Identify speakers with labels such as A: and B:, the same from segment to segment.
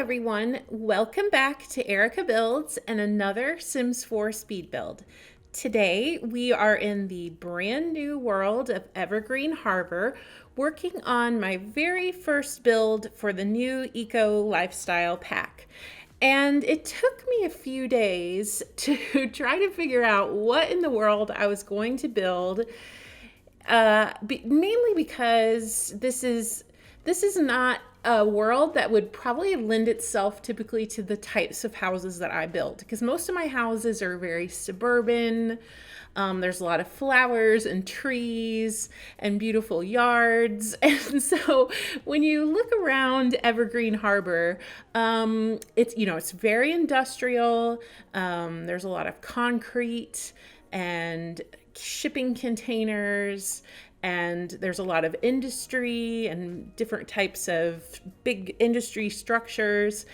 A: everyone. Welcome back to ErikaBuilds and another Sims 4 speed build. Today we are in the brand new world of Evergreen Harbor, working on my very first build for the new Eco Lifestyle Pack. And it took me a few days to try to figure out what in the world I was going to build, mainly because this is not a world that would probably lend itself typically to the types of houses that I build, because most of my houses are very suburban. There's a lot of flowers and trees and beautiful yards. And so when you look around Evergreen Harbor, it's very industrial. There's a lot of concrete and shipping containers, and there's a lot of industry and different types of big industry structures.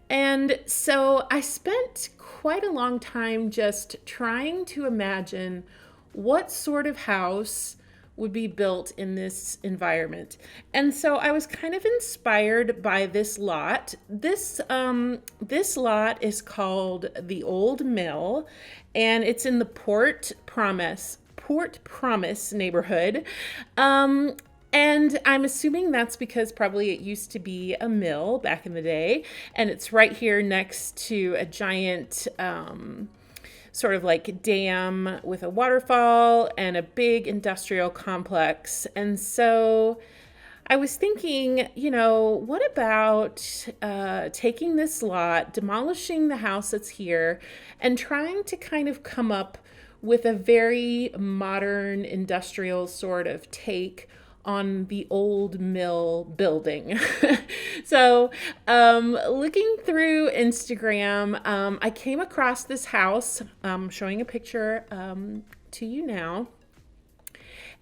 A: And so I spent quite a long time just trying to imagine what sort of house would be built in this environment. And so I was kind of inspired by this lot. This lot is called the Old Mill, and it's in the Port Promise neighborhood. And I'm assuming that's because probably it used to be a mill back in the day, and it's right here next to a giant sort of like dam with a waterfall and a big industrial complex. And so I was thinking, what about taking this lot, demolishing the house that's here, and trying to kind of come up with a very modern industrial sort of take on the old mill building. So looking through Instagram, I came across this house. I'm showing a picture to you now.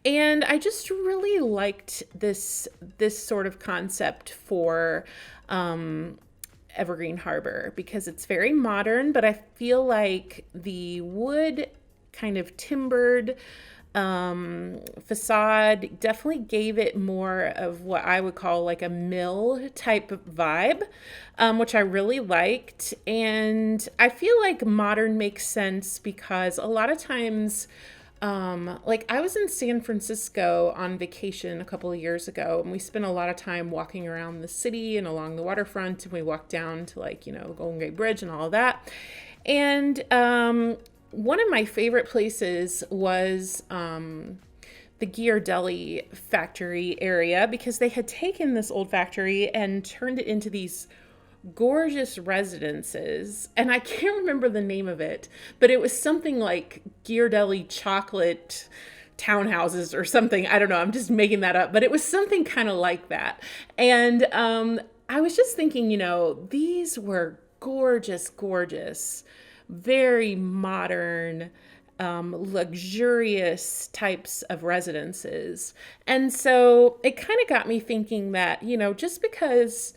A: And I just really liked this sort of concept for Evergreen Harbor, because it's very modern, but I feel like the wood kind of timbered facade definitely gave it more of what I would call like a mill type of vibe, which I really liked. And I feel like modern makes sense because a lot of times, like I was in San Francisco on vacation a couple of years ago, and we spent a lot of time walking around the city and along the waterfront, and we walked down to Golden Gate Bridge and all of that. And one of my favorite places was the Ghirardelli factory area, because they had taken this old factory and turned it into these gorgeous residences. And I can't remember the name of it, but it was something like Ghirardelli chocolate townhouses or something. I don't know. I'm just making that up, but it was something kind of like that. And I was just thinking, these were gorgeous, gorgeous, very modern, luxurious types of residences. And so it kind of got me thinking that, just because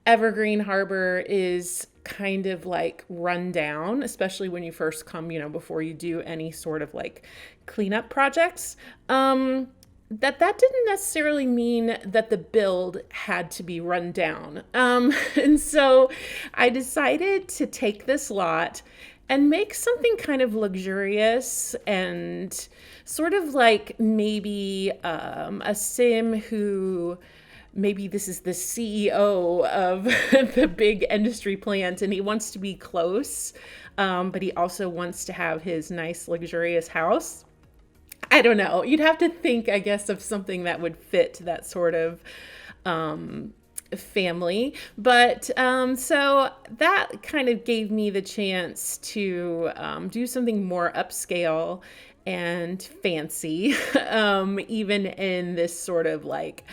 A: Evergreen Harbor is kind of like run down, especially when you first come, before you do any sort of like cleanup projects, that didn't necessarily mean that the build had to be run down. And so I decided to take this lot and make something kind of luxurious and sort of like maybe a sim who maybe this is the CEO of the big industry plant, and he wants to be close, but he also wants to have his nice luxurious house. I don't know. You'd have to think, I guess, of something that would fit that sort of family. But so that kind of gave me the chance to do something more upscale and fancy, even in this sort of like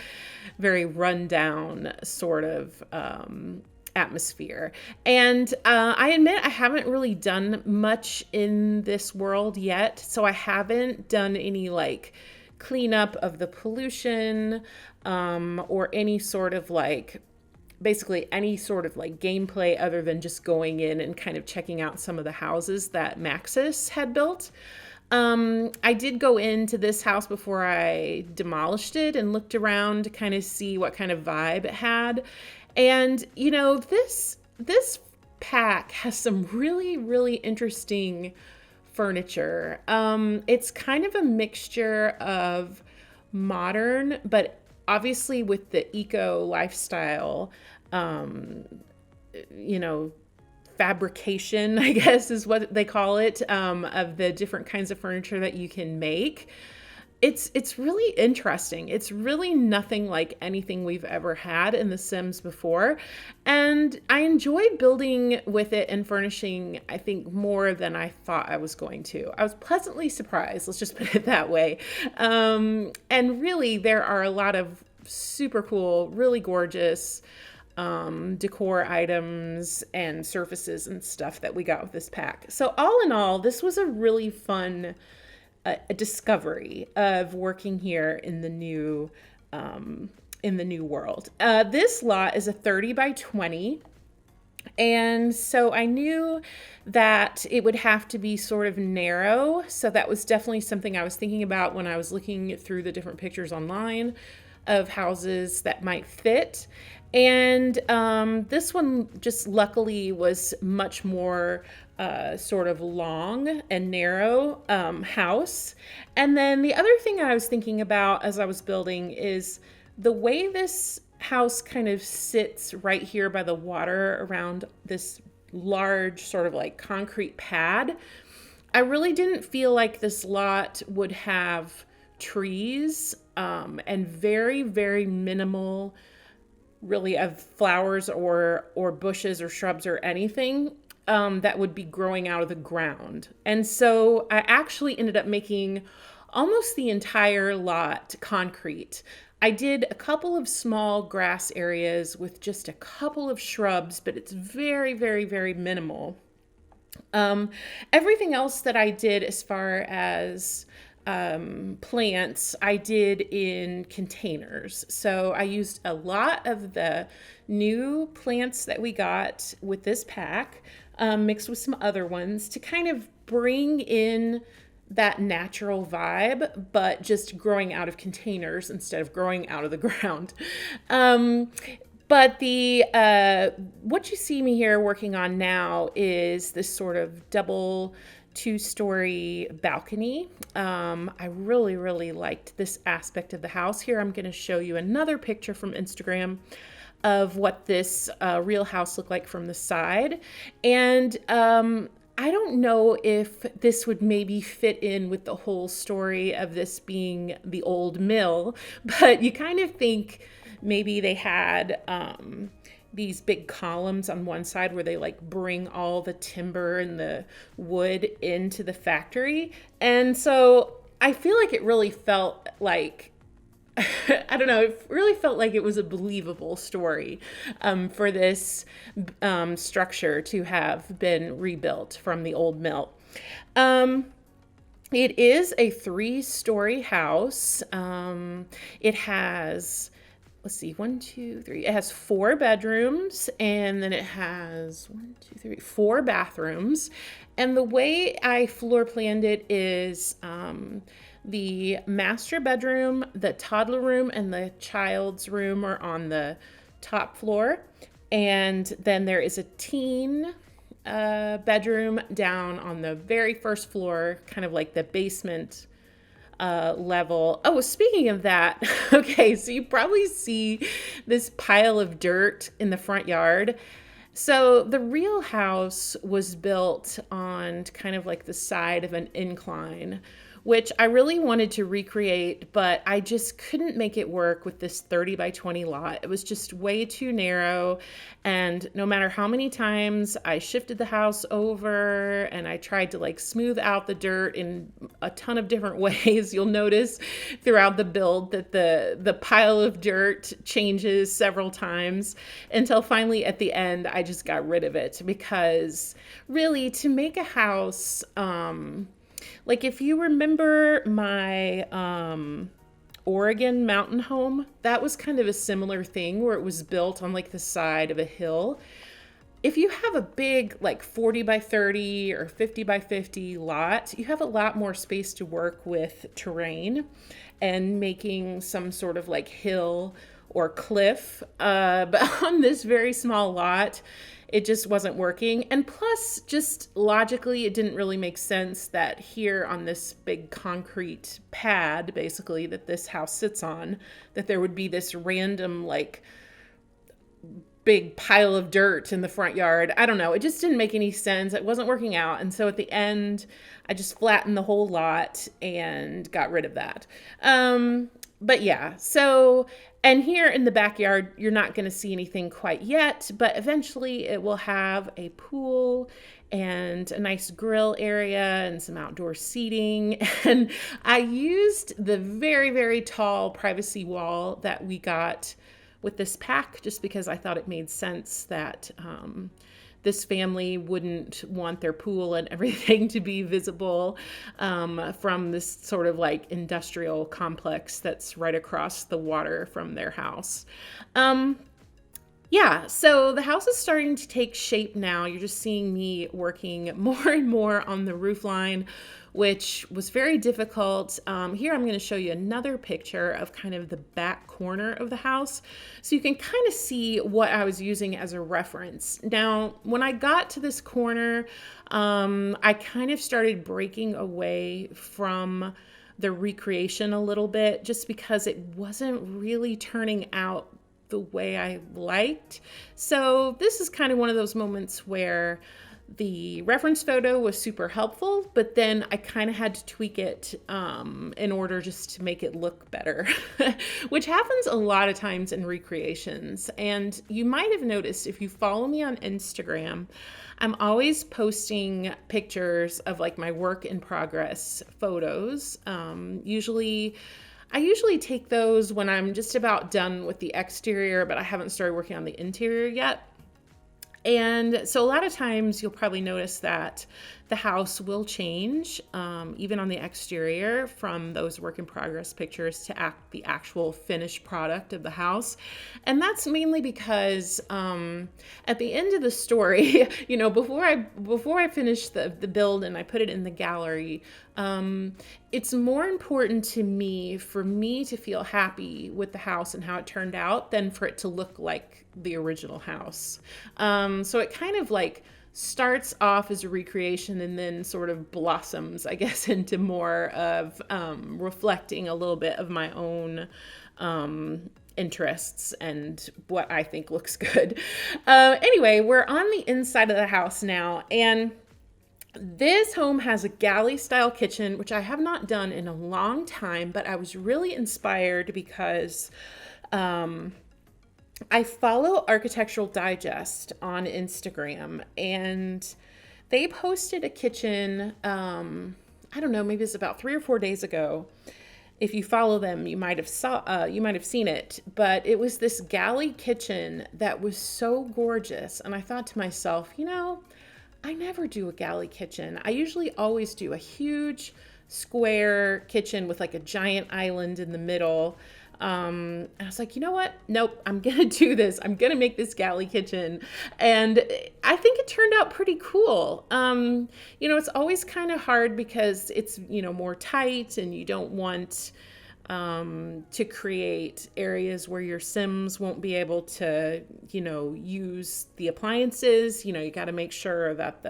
A: very rundown sort of atmosphere. And I admit I haven't really done much in this world yet, so I haven't done any like cleanup of the pollution or any sort of like basically any sort of like gameplay other than just going in and kind of checking out some of the houses that Maxis had built. I did go into this house before I demolished it and looked around to kind of see what kind of vibe it had. And, this this pack has some really, really interesting furniture. It's kind of a mixture of modern, but obviously with the eco lifestyle, um, you know, fabrication, I guess is what they call it, of the different kinds of furniture that you can make. It's really interesting. It's really nothing like anything we've ever had in The Sims before. And I enjoy building with it and furnishing, I think, more than I thought I was going to. I was pleasantly surprised, let's just put it that way. And really, there are a lot of super cool, really gorgeous decor items and surfaces and stuff that we got with this pack. So all in all, this was a really fun a discovery of working here in the new world. This lot is a 30 by 20. And so I knew that it would have to be sort of narrow. So that was definitely something I was thinking about when I was looking through the different pictures online of houses that might fit. And this one just luckily was much more sort of long and narrow house. And then the other thing I was thinking about as I was building is the way this house kind of sits right here by the water around this large sort of like concrete pad. I really didn't feel like this lot would have trees and very, very minimal really of flowers or bushes or shrubs or anything that would be growing out of the ground. And so I actually ended up making almost the entire lot concrete. I did a couple of small grass areas with just a couple of shrubs, but it's very, very, very minimal. Everything else that I did as far as plants, I did in containers. So I used a lot of the new plants that we got with this pack, mixed with some other ones to kind of bring in that natural vibe, but just growing out of containers instead of growing out of the ground. But the what you see me here working on now is this sort of double two-story balcony. I really, really liked this aspect of the house. Here I'm going to show you another picture from Instagram of what this real house looked like from the side. And I don't know if this would maybe fit in with the whole story of this being the old mill, but you kind of think maybe they had these big columns on one side where they like bring all the timber and the wood into the factory. And so I feel like it really felt like, I don't know, it really felt like it was a believable story for this structure to have been rebuilt from the old mill. It is a 3-story house. It has, let's see, 1, 2, 3. It has 4 bedrooms, and then it has 1, 2, 3, 4 bathrooms. And the way I floor planned it is the master bedroom, the toddler room, and the child's room are on the top floor. And then there is a teen bedroom down on the very first floor, kind of like the basement level. Oh, speaking of that, okay, so you probably see this pile of dirt in the front yard. So the real house was built on kind of like the side of an incline, which I really wanted to recreate, but I just couldn't make it work with this 30 by 20 lot. It was just way too narrow. And no matter how many times I shifted the house over and I tried to like smooth out the dirt in a ton of different ways, you'll notice throughout the build that the pile of dirt changes several times until finally at the end, I just got rid of it because really to make a house, like if you remember my Oregon mountain home, that was kind of a similar thing where it was built on like the side of a hill. If you have a big like 40 by 30 or 50 by 50 lot, you have a lot more space to work with terrain and making some sort of like hill or cliff. But on this very small lot, it just wasn't working. And plus, just logically, it didn't really make sense that here on this big concrete pad, basically, that this house sits on, that there would be this random, like, big pile of dirt in the front yard. I don't know. It just didn't make any sense. It wasn't working out. And so at the end, I just flattened the whole lot and got rid of that. But yeah, so, and here in the backyard, you're not going to see anything quite yet, but eventually it will have a pool and a nice grill area and some outdoor seating. And I used the very, very tall privacy wall that we got with this pack, just because I thought it made sense that this family wouldn't want their pool and everything to be visible from this sort of like industrial complex that's right across the water from their house. Yeah, so the house is starting to take shape now. You're just seeing me working more and more on the roof line, which was very difficult. Here I'm going to show you another picture of kind of the back corner of the house, so you can kind of see what I was using as a reference. Now, when I got to this corner, I kind of started breaking away from the recreation a little bit, just because it wasn't really turning out the way I liked. So this is kind of one of those moments where the reference photo was super helpful, but then I kind of had to tweak it in order just to make it look better, which happens a lot of times in recreations. And you might have noticed, if you follow me on Instagram, I'm always posting pictures of like my work in progress photos. I usually take those when I'm just about done with the exterior, but I haven't started working on the interior yet. And so a lot of times you'll probably notice that the house will change, even on the exterior, from those work in progress pictures to the actual finished product of the house. And that's mainly because at the end of the story, you know, before I finish the build and I put it in the gallery, it's more important to me for me to feel happy with the house and how it turned out than for it to look like the original house. So it kind of like starts off as a recreation and then sort of blossoms, I guess, into more of reflecting a little bit of my own interests and what I think looks good. Anyway, we're on the inside of the house now, and this home has a galley style kitchen, which I have not done in a long time, but I was really inspired because I follow Architectural Digest on Instagram, and they posted a kitchen, I don't know, maybe it's about 3 or 4 days ago. If you follow them, you might have seen it, but it was this galley kitchen that was so gorgeous. And I thought to myself, you know, I never do a galley kitchen. I usually always do a huge square kitchen with like a giant island in the middle. And I was like, you know what? Nope, I'm going to do this. I'm going to make this galley kitchen. And I think it turned out pretty cool. You know, it's always kind of hard because it's, you know, more tight, and you don't want to create areas where your Sims won't be able to, you know, use the appliances. You know, you got to make sure that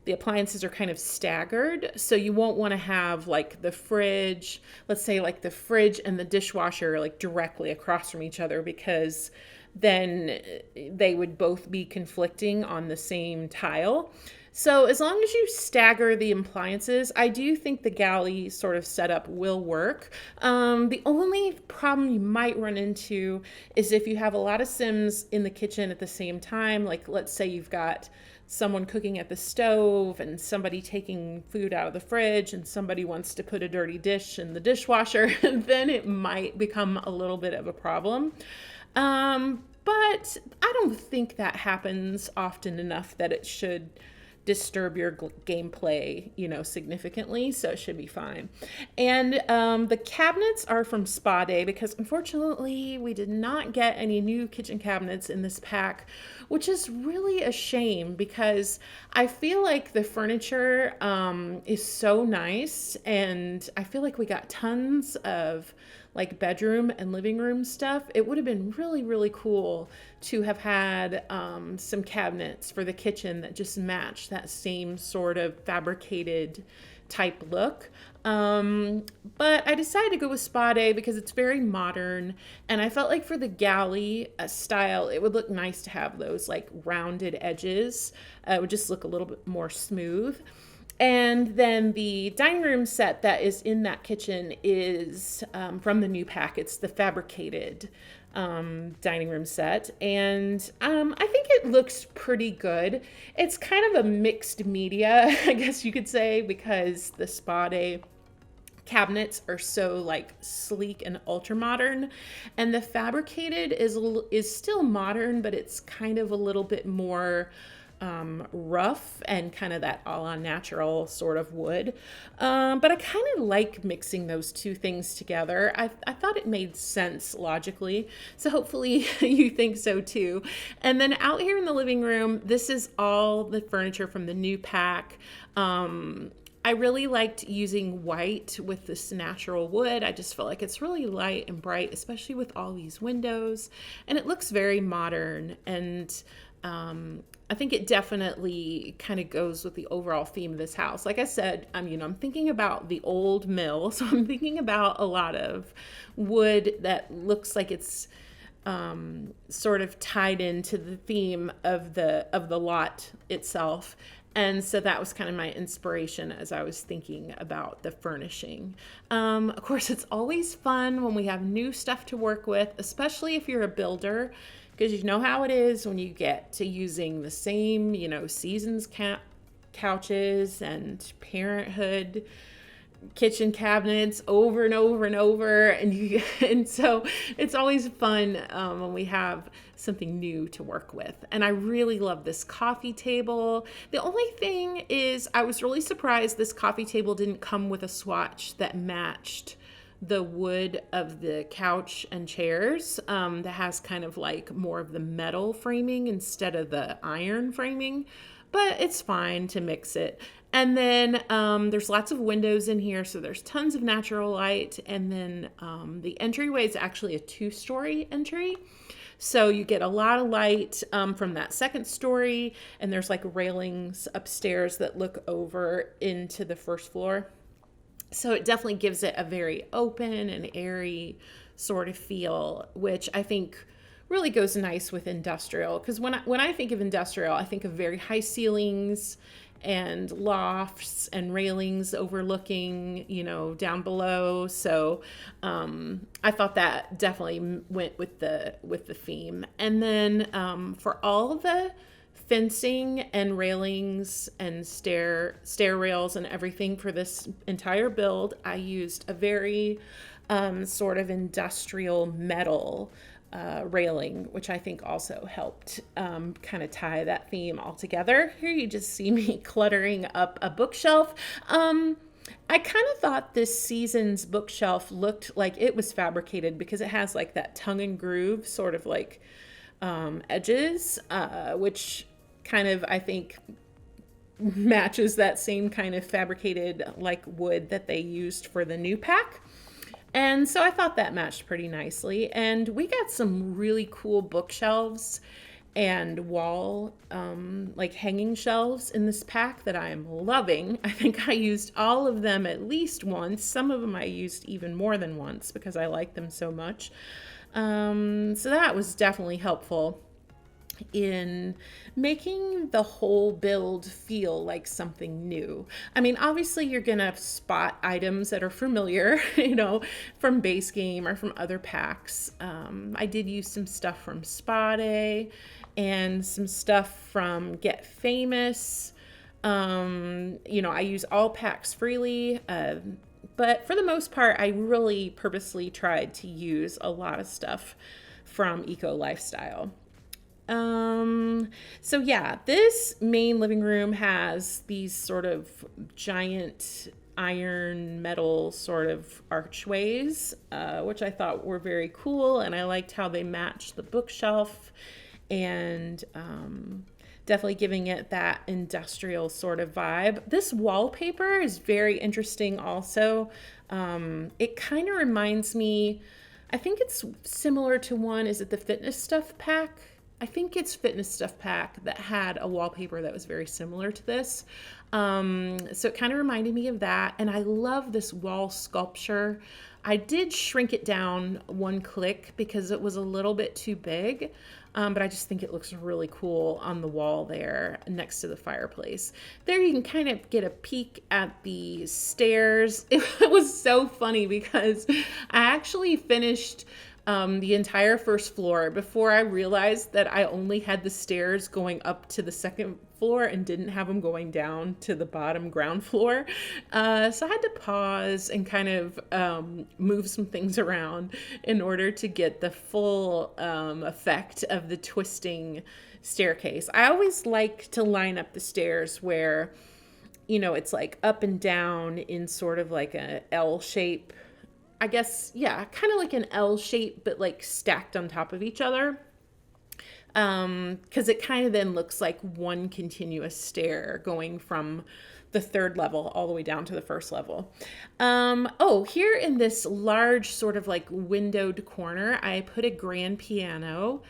A: the appliances are kind of staggered. So you won't want to have like the fridge, let's say like the fridge and the dishwasher like directly across from each other, because then they would both be conflicting on the same tile. So as long as you stagger the appliances, I do think the galley sort of setup will work. The only problem you might run into is if you have a lot of Sims in the kitchen at the same time. Like, let's say you've got someone cooking at the stove and somebody taking food out of the fridge and somebody wants to put a dirty dish in the dishwasher, then it might become a little bit of a problem. But I don't think that happens often enough that it should disturb your gameplay, significantly. So it should be fine. And the cabinets are from Spa Day because unfortunately we did not get any new kitchen cabinets in this pack, which is really a shame because I feel like the furniture is so nice, and I feel like we got tons of like bedroom and living room stuff. It would have been really, really cool to have had some cabinets for the kitchen that just match that same sort of fabricated type look. But I decided to go with Spa Day because it's very modern, and I felt like for the galley style, it would look nice to have those like rounded edges. It would just look a little bit more smooth. And then the dining room set that is in that kitchen is from the new pack. It's the fabricated dining room set. And I think it looks pretty good. It's kind of a mixed media, I guess you could say, because the Spa Day cabinets are so like sleek and ultra modern, and the fabricated is still modern, but it's kind of a little bit more rough and kind of that all natural sort of wood. But I kind of like mixing those two things together. I thought it made sense logically. So hopefully you think so too. And then out here in the living room, this is all the furniture from the new pack. I really liked using white with this natural wood. I just felt like it's really light and bright, especially with all these windows. And it looks very modern, and I think it definitely kind of goes with the overall theme of this house. Like I said, I'm thinking about the old mill, so I'm thinking about a lot of wood that looks like it's sort of tied into the theme of the lot itself. And so that was kind of my inspiration as I was thinking about the furnishing. Of course, it's always fun when we have new stuff to work with, especially if you're a builder, because you know how it is when you get to using the same, Seasons couches and Parenthood kitchen cabinets over and over and over, and so it's always fun when we have something new to work with. And I really love this coffee table. The only thing is I was really surprised this coffee table didn't come with a swatch that matched the wood of the couch and chairs, that has kind of like more of the metal framing instead of the iron framing, but it's fine to mix it. And then there's lots of windows in here, so there's tons of natural light. And then the entryway is actually a 2-story entry. So you get a lot of light from that second story, and there's like railings upstairs that look over into the first floor. So it definitely gives it a very open and airy sort of feel, which I think really goes nice with industrial. Because when I think of industrial, I think of very high ceilings and lofts and railings overlooking, down below. So I thought that definitely went with the theme. And then for all the fencing and railings and stair rails and everything for this entire build, I used a very sort of industrial metal railing, which I think also helped kind of tie that theme all together. Here you just see me cluttering up a bookshelf. I kind of thought this season's bookshelf looked like it was fabricated because it has like that tongue and groove sort of like edges, which kind of, I think, matches that same kind of fabricated like wood that they used for the new pack. And so I thought that matched pretty nicely. And we got some really cool bookshelves and wall like hanging shelves in this pack that I am loving. I think I used all of them at least once. Some of them I used even more than once because I like them so much. So that was definitely helpful in making the whole build feel like something new. I mean, obviously you're gonna spot items that are familiar, from base game or from other packs. I did use some stuff from Spa Day and some stuff from Get Famous. I use all packs freely, but for the most part, I really purposely tried to use a lot of stuff from Eco Lifestyle. So yeah, this main living room has these sort of giant iron metal sort of archways, which I thought were very cool, and I liked how they matched the bookshelf, and definitely giving it that industrial sort of vibe. This wallpaper is very interesting also. It kind of reminds me, I think it's similar to one, is it the Fitness Stuff pack? I think it's Fitness Stuff pack that had a wallpaper that was very similar to this. So it kind of reminded me of that. And I love this wall sculpture. I did shrink it down one click because it was a little bit too big. But I just think it looks really cool on the wall there next to the fireplace. There you can kind of get a peek at the stairs. It was so funny because I actually finished the entire first floor before I realized that I only had the stairs going up to the second floor and didn't have them going down to the bottom ground floor. So I had to pause and kind of move some things around in order to get the full effect of the twisting staircase. I always like to line up the stairs where, you know, it's like up and down in sort of like a L shape. I guess, yeah, kind of like an L shape, but like stacked on top of each other. Because it kind of then looks like one continuous stair going from the third level all the way down to the first level. Oh, here in this large sort of like windowed corner, I put a grand piano.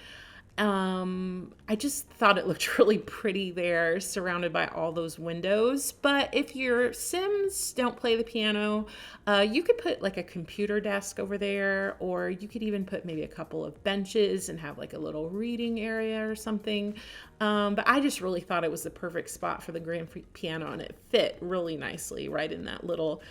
A: I just thought it looked really pretty there, surrounded by all those windows. But if your Sims don't play the piano, you could put like a computer desk over there, or you could even put maybe a couple of benches and have like a little reading area or something. But I just really thought it was the perfect spot for the grand piano, and it fit really nicely right in that little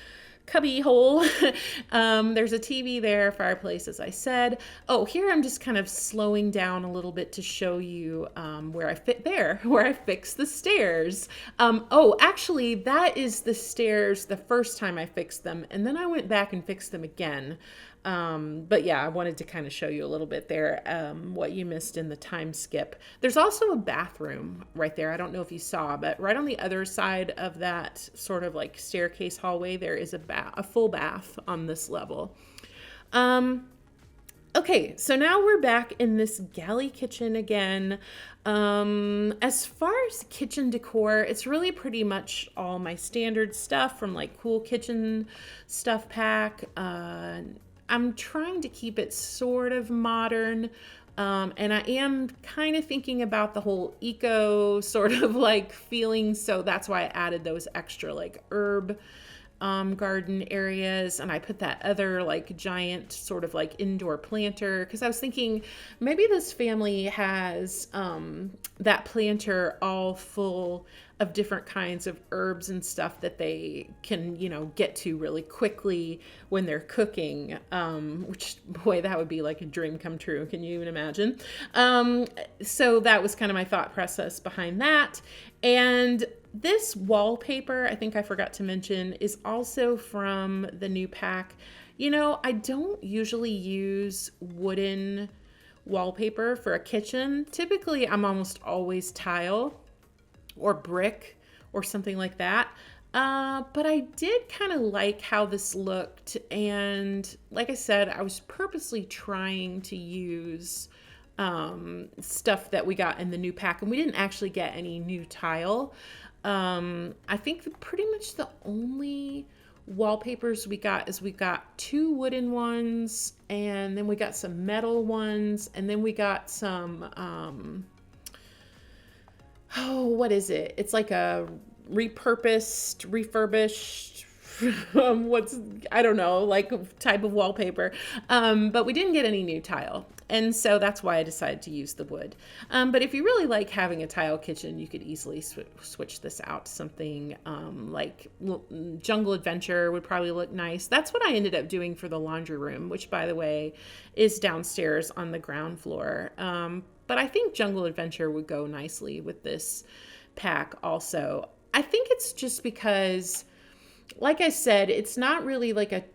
A: cubby hole. There's a TV there, fireplace, as I said. Oh, here I'm just kind of slowing down a little bit to show you where I fixed the stairs. Oh, actually, that is the stairs the first time I fixed them, and then I went back and fixed them again. But yeah, I wanted to kind of show you a little bit there, what you missed in the time skip. There's also a bathroom right there. I don't know if you saw, but right on the other side of that sort of like staircase hallway, there is a full bath on this level. Okay, so now we're back in this Galley Kitchen again. As far as kitchen decor, it's really pretty much all my standard stuff from like Cool Kitchen Stuff pack. I'm trying to keep it sort of modern. And I am kind of thinking about the whole eco sort of like feeling. So that's why I added those extra like herb garden areas, and I put that other like giant sort of like indoor planter because I was thinking maybe this family has that planter all full of different kinds of herbs and stuff that they can, you know, get to really quickly when they're cooking, which, boy, that would be like a dream come true. Can you even imagine? So that was kind of my thought process behind that. And this wallpaper, I think I forgot to mention, is also from the new pack. You know, I don't usually use wooden wallpaper for a kitchen. Typically, I'm almost always tile or brick or something like that. But I did kind of like how this looked. And like I said, I was purposely trying to use stuff that we got in the new pack, and we didn't actually get any new tile. I think pretty much the only wallpapers we got is we got 2 wooden ones, and then we got some metal ones, and then we got some what is it? It's like a refurbished I don't know, like type of wallpaper. But we didn't get any new tile. And so that's why I decided to use the wood. But if you really like having a tile kitchen, you could easily switch this out to something like Jungle Adventure would probably look nice. That's what I ended up doing for the laundry room, which, by the way, is downstairs on the ground floor. But I think Jungle Adventure would go nicely with this pack also. I think it's just because, like I said, it's not really like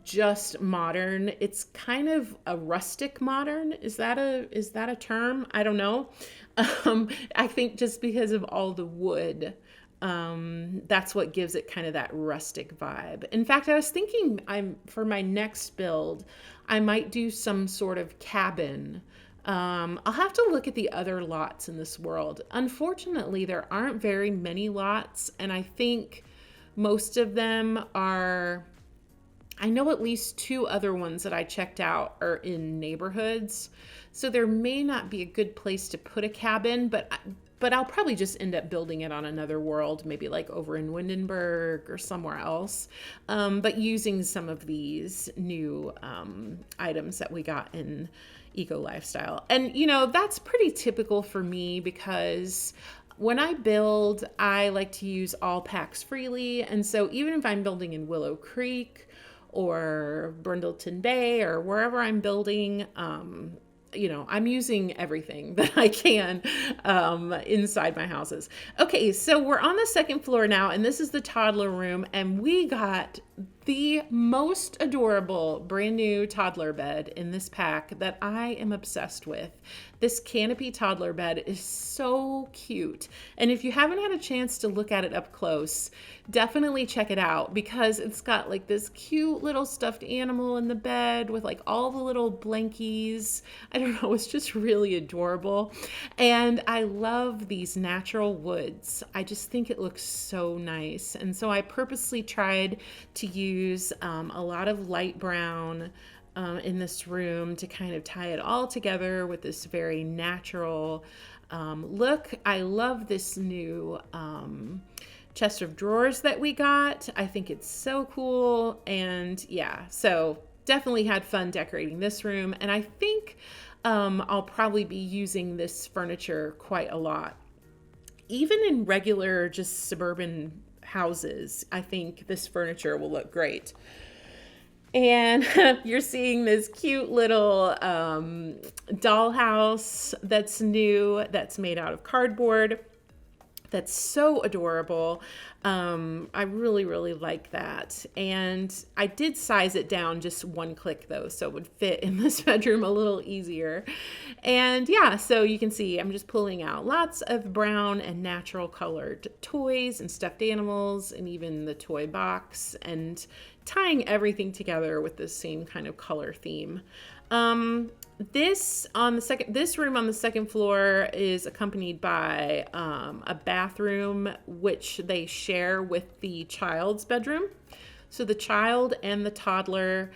A: just modern. It's kind of a rustic modern. Is that a term? I don't know. I think just because of all the wood, that's what gives it kind of that rustic vibe. In fact, I was thinking for my next build, I might do some sort of cabin. I'll have to look at the other lots in this world. Unfortunately, there aren't very many lots, and I think most of them are. I know at least 2 other ones that I checked out are in neighborhoods. So there may not be a good place to put a cabin, but I'll probably just end up building it on another world, maybe like over in Windenburg or somewhere else. But using some of these new items that we got in Eco Lifestyle. And, that's pretty typical for me because when I build, I like to use all packs freely. And so even if I'm building in Willow Creek or Brindleton Bay or wherever I'm building, I'm using everything that I can inside my houses. Okay, so we're on the second floor now, and this is the toddler room, and we got the most adorable brand new toddler bed in this pack that I am obsessed with. This canopy toddler bed is so cute. And if you haven't had a chance to look at it up close, definitely check it out because it's got like this cute little stuffed animal in the bed with like all the little blankies. I don't know, it's just really adorable. And I love these natural woods. I just think it looks so nice. And so I purposely tried to use a lot of light brown in this room to kind of tie it all together with this very natural look. I love this new chest of drawers that we got. I think it's so cool. And yeah, so definitely had fun decorating this room. And I think I'll probably be using this furniture quite a lot. Even in regular, just suburban houses, I think this furniture will look great. And you're seeing this cute little dollhouse that's new, that's made out of cardboard. That's so adorable. I really, really like that. And I did size it down just one click though, so it would fit in this bedroom a little easier. And yeah, so you can see I'm just pulling out lots of brown and natural colored toys and stuffed animals and even the toy box and tying everything together with the same kind of color theme. This room on the second floor is accompanied by a bathroom which they share with the child's bedroom. So the child and the toddler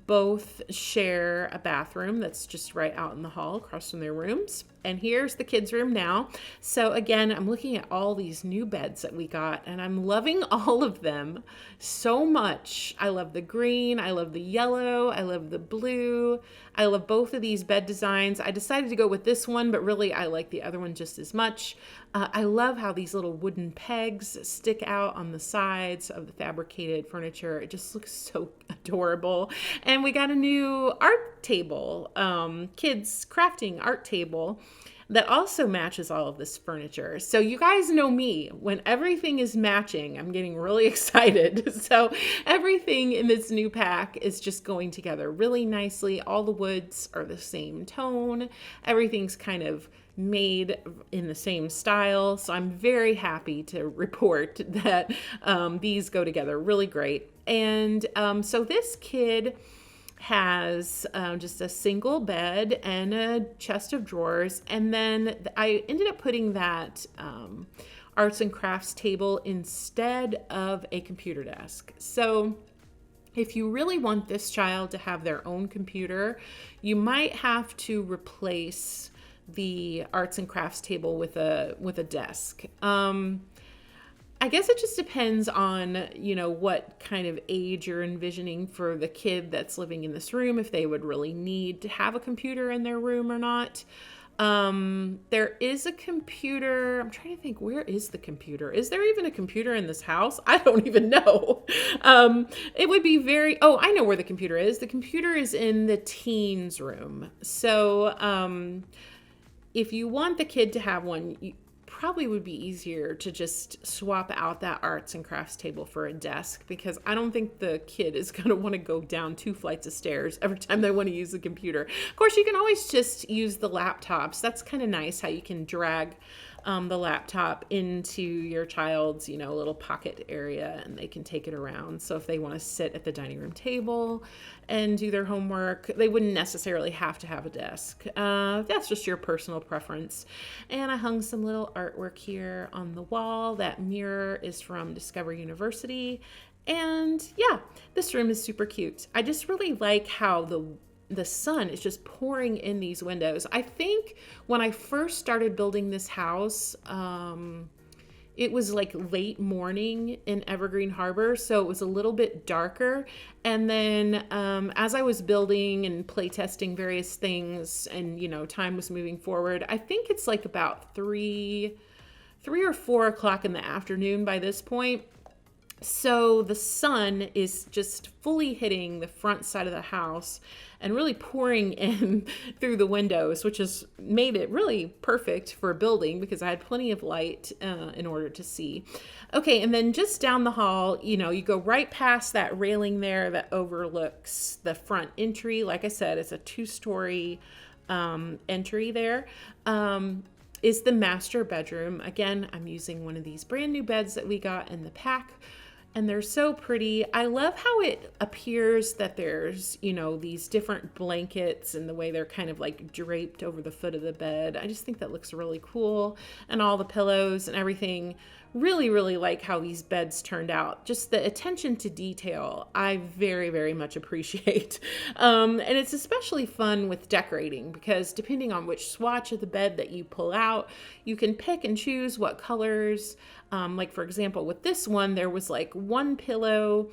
A: both share a bathroom that's just right out in the hall across from their rooms. And here's the kids' room now. So again, I'm looking at all these new beds that we got and I'm loving all of them so much. I love the green, I love the yellow, I love the blue. I love both of these bed designs. I decided to go with this one, but really I like the other one just as much. I love how these little wooden pegs stick out on the sides of the fabricated furniture. It just looks so adorable. And we got a new art table, kids crafting art table that also matches all of this furniture. So you guys know me, when everything is matching, I'm getting really excited. So everything in this new pack is just going together really nicely. All the woods are the same tone. Everything's kind of made in the same style. So I'm very happy to report that these go together really great. And so this kid has just a single bed and a chest of drawers. And then I ended up putting that arts and crafts table instead of a computer desk. So if you really want this child to have their own computer, you might have to replace the arts and crafts table with a desk. I guess it just depends on, what kind of age you're envisioning for the kid that's living in this room, if they would really need to have a computer in their room or not. There is a computer. I'm trying to think, where is the computer? Is there even a computer in this house? I don't even know. It would be I know where the computer is. The computer is in the teens room. So, if you want the kid to have one, probably would be easier to just swap out that arts and crafts table for a desk, because I don't think the kid is going to want to go down 2 flights of stairs every time they want to use the computer. Of course, you can always just use the laptops. That's kind of nice how you can drag the laptop into your child's, little pocket area, and they can take it around. So if they want to sit at the dining room table and do their homework, they wouldn't necessarily have to have a desk. That's just your personal preference. And I hung some little artwork here on the wall. That mirror is from Discover University. And yeah, this room is super cute. I just really like how the sun is just pouring in these windows. I think when I first started building this house, it was like late morning in Evergreen Harbor, so it was a little bit darker. And then as I was building and playtesting various things, and time was moving forward, I think it's like about 3 or 4 o'clock in the afternoon by this point. So the sun is just fully hitting the front side of the house and really pouring in through the windows, which has made it really perfect for building because I had plenty of light in order to see. Okay, and then just down the hall, you go right past that railing there that overlooks the front entry. Like I said, it's a 2-story entry there. Is the master bedroom. Again, I'm using one of these brand new beds that we got in the pack, and they're so pretty. I love how it appears that there's, these different blankets and the way they're kind of like draped over the foot of the bed. I just think that looks really cool. And all the pillows and everything. Really, really like how these beds turned out. Just the attention to detail, I very, very much appreciate. And it's especially fun with decorating because depending on which swatch of the bed that you pull out, you can pick and choose what colors. Like for example, with this one, there was like one pillow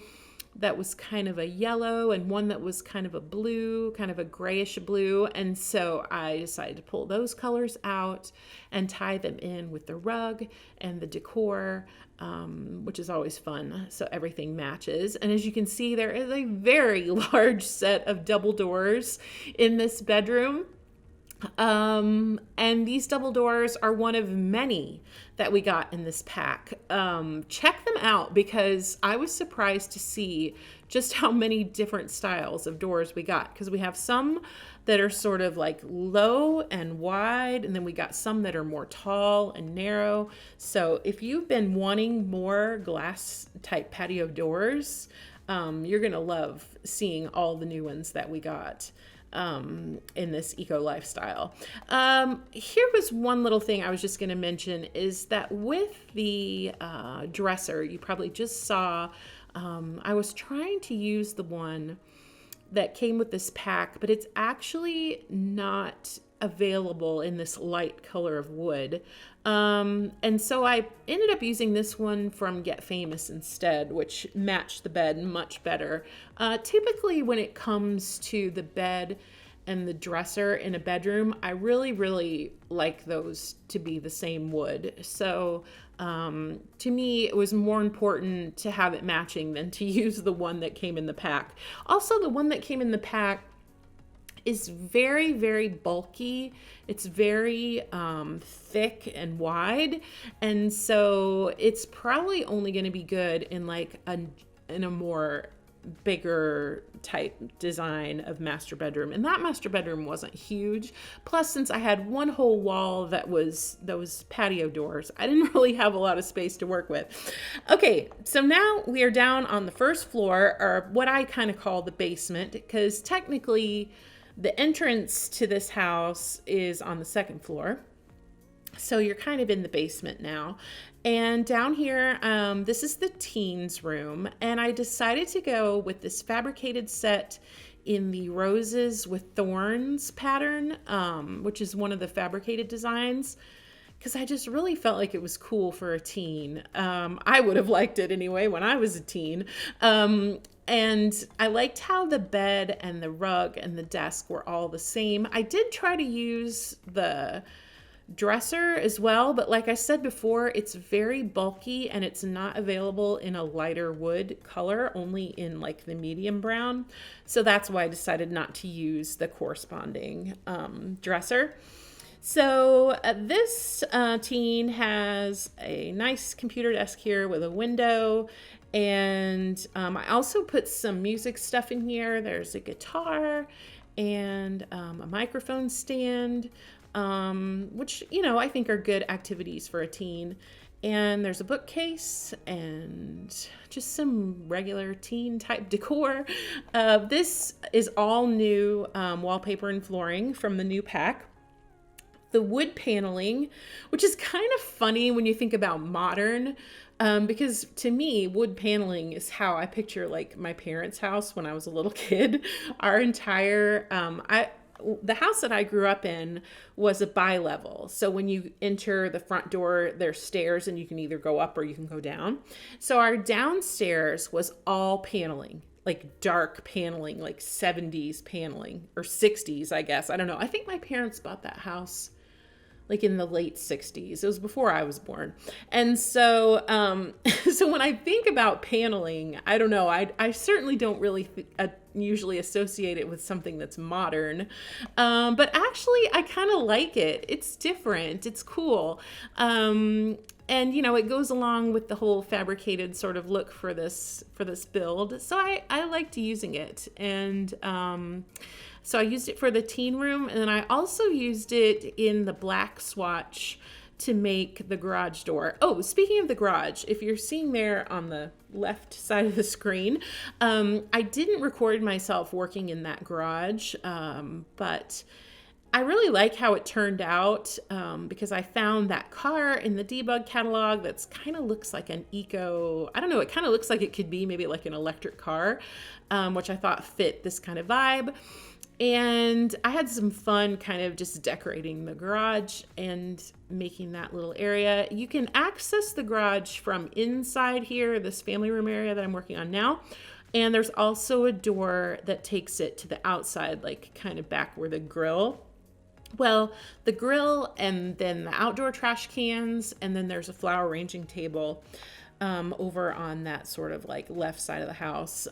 A: that was kind of a yellow and one that was kind of a blue, kind of a grayish blue. And so I decided to pull those colors out and tie them in with the rug and the decor, which is always fun. So everything matches. And as you can see, there is a very large set of double doors in this bedroom. And these double doors are one of many that we got in this pack. Check them out because I was surprised to see just how many different styles of doors we got, because we have some that are sort of like low and wide, and then we got some that are more tall and narrow. So if you've been wanting more glass type patio doors, you're gonna love seeing all the new ones that we got in this eco lifestyle. Here was one little thing I was just going to mention is that with the dresser, you probably just saw, I was trying to use the one that came with this pack, but it's actually not available in this light color of wood. And so I ended up using this one from Get Famous instead, which matched the bed much better. Typically when it comes to the bed and the dresser in a bedroom, I really, really like those to be the same wood. So to me, it was more important to have it matching than to use the one that came in the pack. Also, the one that came in the pack is very, very bulky. It's very thick and wide. And so it's probably only going to be good in like in a more bigger type design of master bedroom. And that master bedroom wasn't huge. Plus, since I had one whole wall that was those patio doors, I didn't really have a lot of space to work with. Okay, so now we are down on the first floor, or what I kind of call the basement, because technically the entrance to this house is on the second floor. So you're kind of in the basement now. And down here, this is the teens room. And I decided to go with this fabricated set in the roses with thorns pattern, which is one of the fabricated designs, because I just really felt like it was cool for a teen. I would have liked it anyway when I was a teen. And I liked how the bed and the rug and the desk were all the same. I did try to use the dresser as well, but like I said before, it's very bulky and it's not available in a lighter wood color, only in like the medium brown. So that's why I decided not to use the corresponding dresser. So this teen has a nice computer desk here with a window, and I also put some music stuff in here. There's a guitar and a microphone stand, which, you know, I think are good activities for a teen. And there's a bookcase and just some regular teen type decor. This is all new wallpaper and flooring from the new pack. The wood paneling, which is kind of funny when you think about modern, because to me, wood paneling is how I picture like my parents' house when I was a little kid. Our entire, the house that I grew up in was a bi-level. So when you enter the front door, there's stairs and you can either go up or you can go down. So our downstairs was all paneling, like dark paneling, like 70s paneling or 60s, I guess. I don't know. I think my parents bought that house like in the late 60s. It was before I was born. And so, so when I think about paneling, I don't know, I certainly don't really usually associate it with something that's modern. But actually I kind of like it. It's different. It's cool. And you know, it goes along with the whole fabricated sort of look for this build. So I liked using it. And, so I used it for the teen room, and then I also used it in the black swatch to make the garage door. Oh, speaking of the garage, if you're seeing there on the left side of the screen, I didn't record myself working in that garage, but I really like how it turned out because I found that car in the debug catalog that's kind of looks like an eco, I don't know, it kind of looks like it could be maybe like an electric car, which I thought fit this kind of vibe. And I had some fun kind of just decorating the garage and making that little area. You can access the garage from inside here, this family room area that I'm working on now. And there's also a door that takes it to the outside, like kind of back where the grill. Well, the grill and then the outdoor trash cans, and then there's a flower arranging table over on that sort of like left side of the house.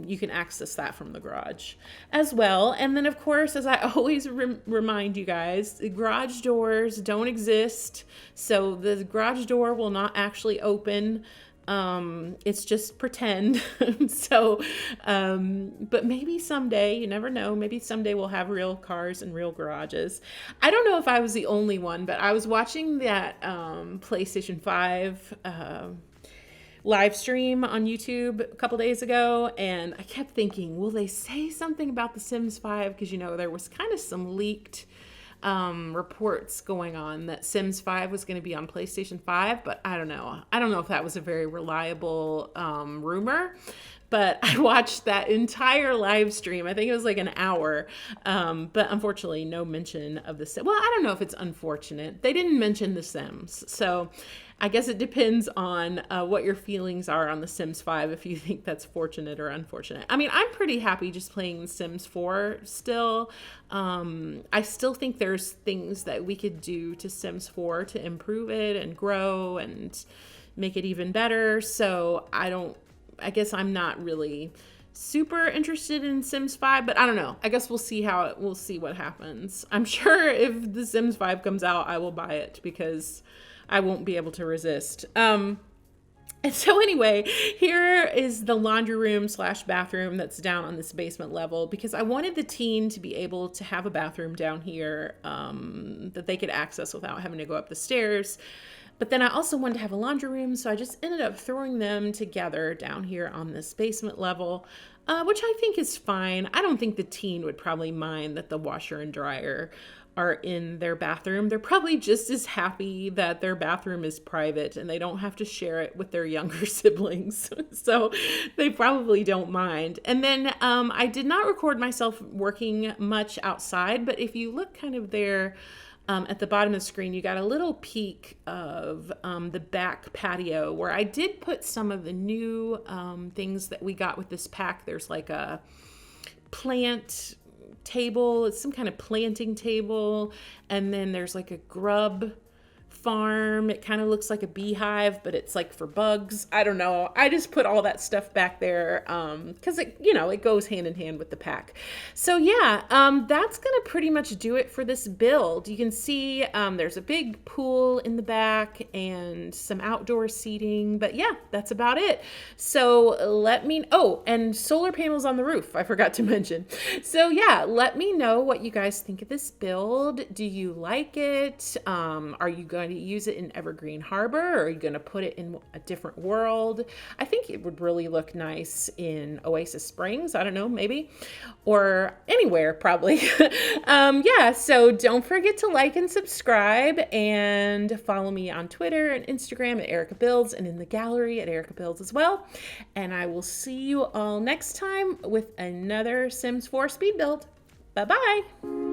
A: You can access that from the garage as well. And then of course, as I always remind you guys, the garage doors don't exist. So the garage door will not actually open. It's just pretend. So, but maybe someday, you never know, maybe someday we'll have real cars and real garages. I don't know if I was the only one, but I was watching that, PlayStation 5, live stream on YouTube a couple days ago, and I kept thinking, will they say something about The Sims 5? Because, you know, there was kind of some leaked reports going on that Sims 5 was going to be on PlayStation 5, but I don't know. I don't know if that was a very reliable rumor, but I watched that entire live stream. I think it was like an hour, but unfortunately no mention of the Sims. Well, I don't know if it's unfortunate. They didn't mention The Sims, so I guess it depends on what your feelings are on The Sims 5, if you think that's fortunate or unfortunate. I mean, I'm pretty happy just playing The Sims 4 still. I still think there's things that we could do to Sims 4 to improve it and grow and make it even better. So I guess I'm not really super interested in Sims 5, but I don't know. I guess we'll see what happens. I'm sure if The Sims 5 comes out, I will buy it because I won't be able to resist. And so anyway, here is the laundry room / bathroom that's down on this basement level because I wanted the teen to be able to have a bathroom down here that they could access without having to go up the stairs. But then I also wanted to have a laundry room, so I just ended up throwing them together down here on this basement level, which I think is fine. I don't think the teen would probably mind that the washer and dryer are in their bathroom. They're probably just as happy that their bathroom is private and they don't have to share it with their younger siblings. So they probably don't mind. And then I did not record myself working much outside, but if you look kind of there at the bottom of the screen, you got a little peek of the back patio where I did put some of the new things that we got with this pack. There's like a plant table, it's some kind of planting table, and then there's like a grub farm. It kind of looks like a beehive, but it's like for bugs. I don't know. I just put all that stuff back there because it, you know, it goes hand in hand with the pack. So yeah, that's gonna pretty much do it for this build. You can see there's a big pool in the back and some outdoor seating, but yeah, that's about it. So let me, oh, and solar panels on the roof, I forgot to mention. So yeah, let me know what you guys think of this build. Do you like it? Are you going to use it in Evergreen Harbor, or are you going to put it in a different world? I think it would really look nice in Oasis Springs. I don't know, maybe, or anywhere probably. Yeah, so don't forget to like and subscribe, and follow me on Twitter and Instagram at ErikaBuilds, and in the gallery at ErikaBuilds as well. And I will see you all next time with another Sims 4 speed build. Bye-bye.